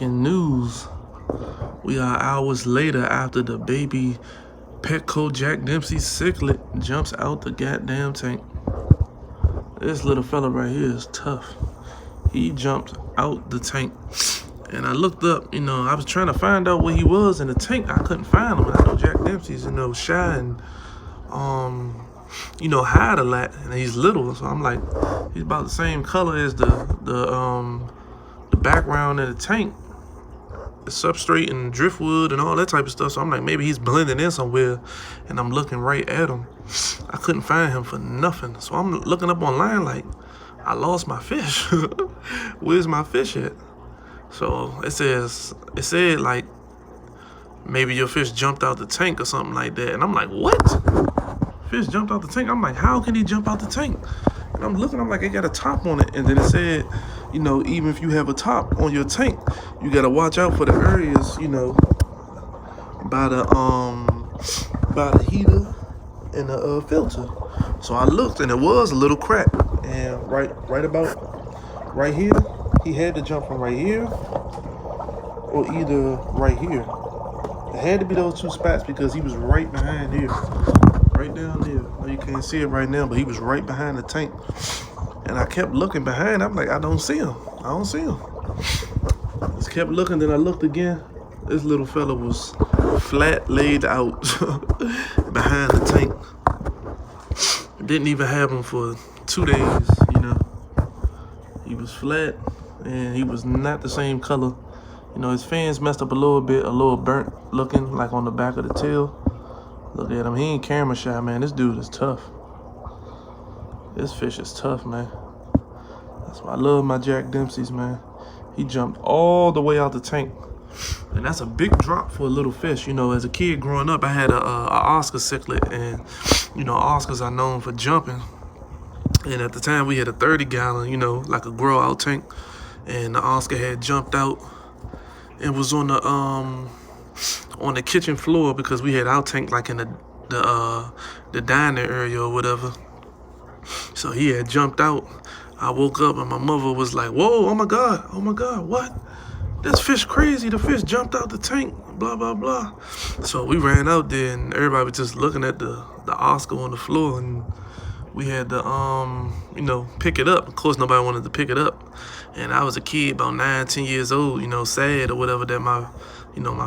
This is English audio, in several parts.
breaking news. We are hours later after the baby PETCO Jack Dempsey Cichlid jumps out the goddamn tank. This little fella right here is tough. He jumped out the tank. And I looked up, I was trying to find out where he was in the tank. I couldn't find him. I know Jack Dempsey's, shy and, hide a lot. And he's little. So I'm like, he's about the same color as the background in the tank. The substrate and driftwood and all that type of stuff. So I'm like, maybe he's blending in somewhere, and I'm looking right at him. I couldn't find him for nothing. So I'm looking up online like, I lost my fish. Where's my fish at? So it said like, maybe your fish jumped out the tank or something like that. And I'm like, what? Fish jumped out the tank? I'm like, how can he jump out the tank? And I'm looking, I'm like, it got a top on it. And then it said, even if you have a top on your tank, you gotta watch out for the areas, by the heater and the filter. So I looked, and it was a little crack. And right about right here, he had to jump from right here or either right here. It had to be those two spots because he was right behind here. Right down there. Well, you can't see it right now, but he was right behind the tank. And I kept looking behind. I'm like, I don't see him. I don't see him. Just kept looking. Then I looked again. This little fella was flat laid out behind the tank. Didn't even have him for 2 days, He was flat, and he was not the same color. His fins messed up a little bit, a little burnt looking, like on the back of the tail. Look at him. He ain't camera shy, man. This dude is tough. This fish is tough, man. That's why I love my Jack Dempseys, man. He jumped all the way out the tank. And that's a big drop for a little fish. As a kid growing up, I had a Oscar cichlid. And, Oscars are known for jumping. And at the time, we had a 30-gallon, like a grow-out tank. And the Oscar had jumped out and was on the kitchen floor because we had our tank like in the diner area or whatever. So he had jumped out. I woke up and my mother was like, whoa, oh my God, what? This fish crazy. The fish jumped out the tank, blah, blah, blah. So we ran out there and everybody was just looking at the Oscar on the floor, and we had to, pick it up. Of course, nobody wanted to pick it up. And I was a kid, about 9, 10 years old, sad or whatever, that my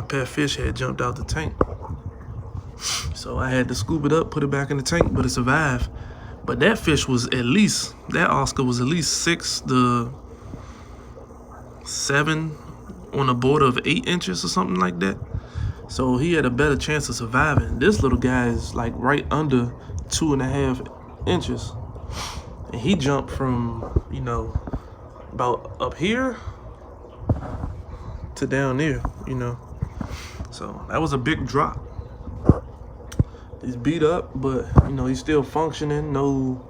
pet fish had jumped out the tank. So I had to scoop it up, put it back in the tank, but it survived. But that fish was that Oscar was at least 6 to 7 on the border of 8 inches or something like that. So he had a better chance of surviving. This little guy is like right under 2.5 inches. And he jumped from, about up here to down there, So that was a big drop. He's beat up, but, he's still functioning. No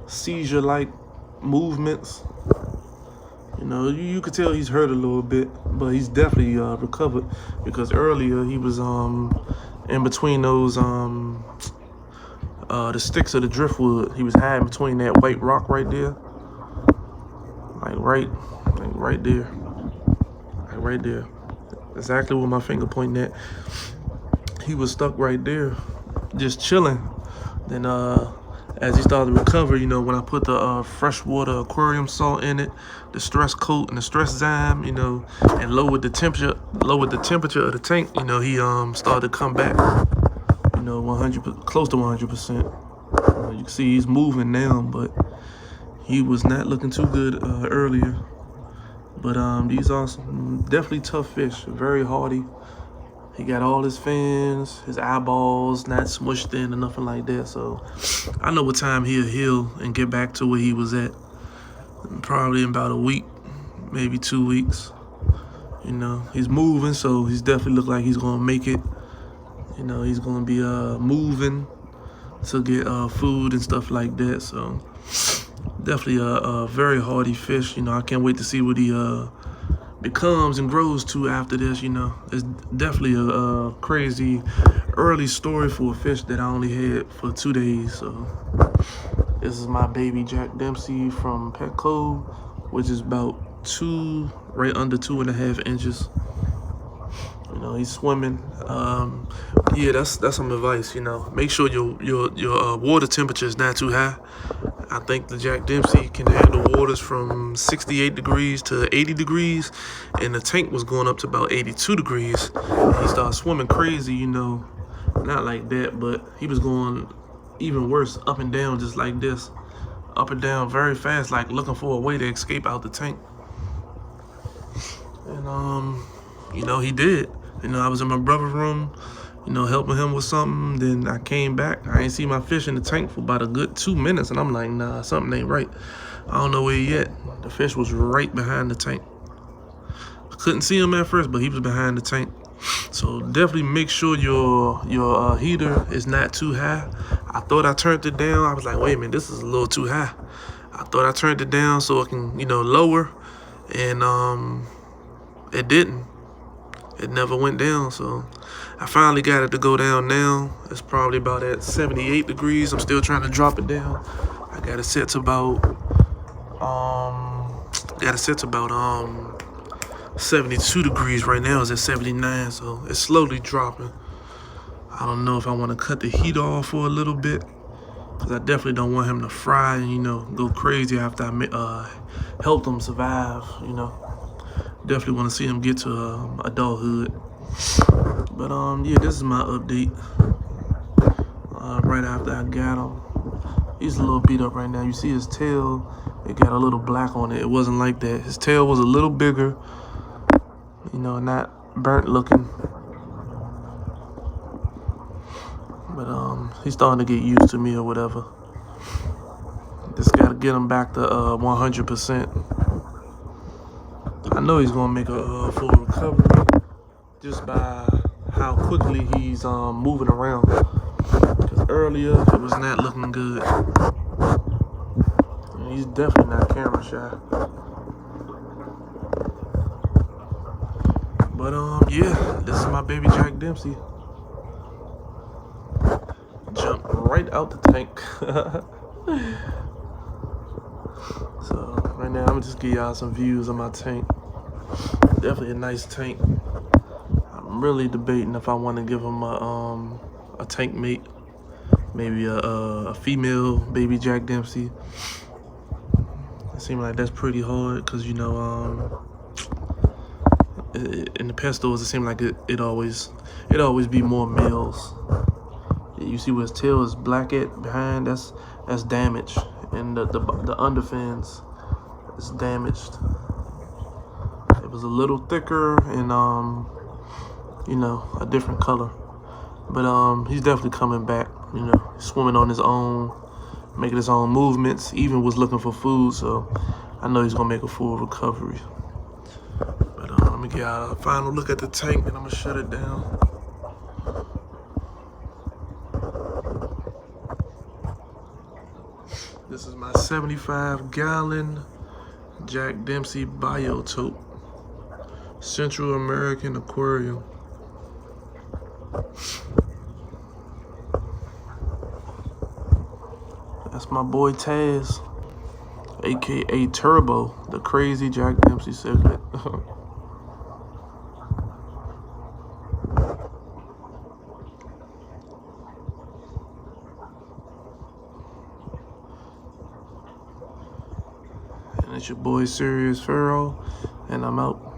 seizure-like movements. You could tell he's hurt a little bit, but he's definitely recovered, because earlier he was in between those the sticks of the driftwood. He was hiding between that white rock right there, like right there, exactly where my finger pointing at. He was stuck right there, just chilling. Then as he started to recover, when I put the freshwater aquarium salt in it, the stress coat and the stress zyme, and lowered the temperature of the tank, he started to come back, 100%, close to 100%. You can see he's moving now, but he was not looking too good earlier. But these are some definitely tough fish, very hardy. He got all his fins, his eyeballs not smushed in or nothing like that. So I know what time he'll heal and get back to where he was at. Probably in about a week, maybe 2 weeks. He's moving, so he's definitely look like he's gonna make it. He's gonna be moving to get food and stuff like that. So definitely a very hardy fish. I can't wait to see what he becomes and grows to after this. It's definitely a crazy early story for a fish that I only had for 2 days. So this is my baby Jack Dempsey from PETCO, which is about right under 2.5 inches. You know, he's swimming. Yeah, that's some advice. You know, make sure your water temperature is not too high. I think the Jack Dempsey can handle waters from 68 degrees to 80 degrees, and the tank was going up to about 82 degrees. And he started swimming crazy, you know, not like that, but he was going even worse, up and down, just like this, up and down very fast, like looking for a way to escape out the tank. And you know, he did. You know, I was in my brother's room, you know, helping him with something. Then I came back. I ain't see my fish in the tank for about a good 2 minutes. And I'm like, nah, something ain't right. I don't know where he at. The fish was right behind the tank. I couldn't see him at first, but he was behind the tank. So definitely make sure your heater is not too high. I thought I turned it down. I was like, wait a minute, this is a little too high. I thought I turned it down so it can, you know, lower. And it didn't. It never went down, so I finally got it to go down now. It's probably about at 78 degrees. I'm still trying to drop it down. I got it set to about 72 degrees right now. It's at 79, so it's slowly dropping. I don't know if I want to cut the heat off for a little bit, because I definitely don't want him to fry and, you know, go crazy after I help him survive, you know. Definitely want to see him get to adulthood. But yeah, this is my update. Right after I got him, he's a little beat up right now. You see his tail, it got a little black on it. It wasn't like that. His tail was a little bigger, you know, not burnt looking. But he's starting to get used to me or whatever. Just gotta get him back to 100%. I know he's gonna make a full recovery just by how quickly he's moving around. Because earlier it was not looking good. And he's definitely not camera shy. But yeah, this is my baby Jack Dempsey. Jumped right out the tank. So right now I'm gonna just give y'all some views of my tank. Definitely a nice tank. I'm really debating if I want to give him a tank mate, maybe a female baby Jack Dempsey. It seems like that's pretty hard because, you know, in the pet stores it seems like it always be more males. You see where his tail is black at behind, that's damaged, and the underfins is damaged. It was a little thicker and you know, a different color, but he's definitely coming back. You know, swimming on his own, making his own movements. Even was looking for food, so I know he's gonna make a full recovery. But let me get a final look at the tank, and I'm gonna shut it down. This is my 75-gallon Jack Dempsey Biotope Central American aquarium. That's my boy Taz, aka Turbo, the crazy Jack Dempsey Cichlid. And it's your boy Serious Pharaoh, and I'm out.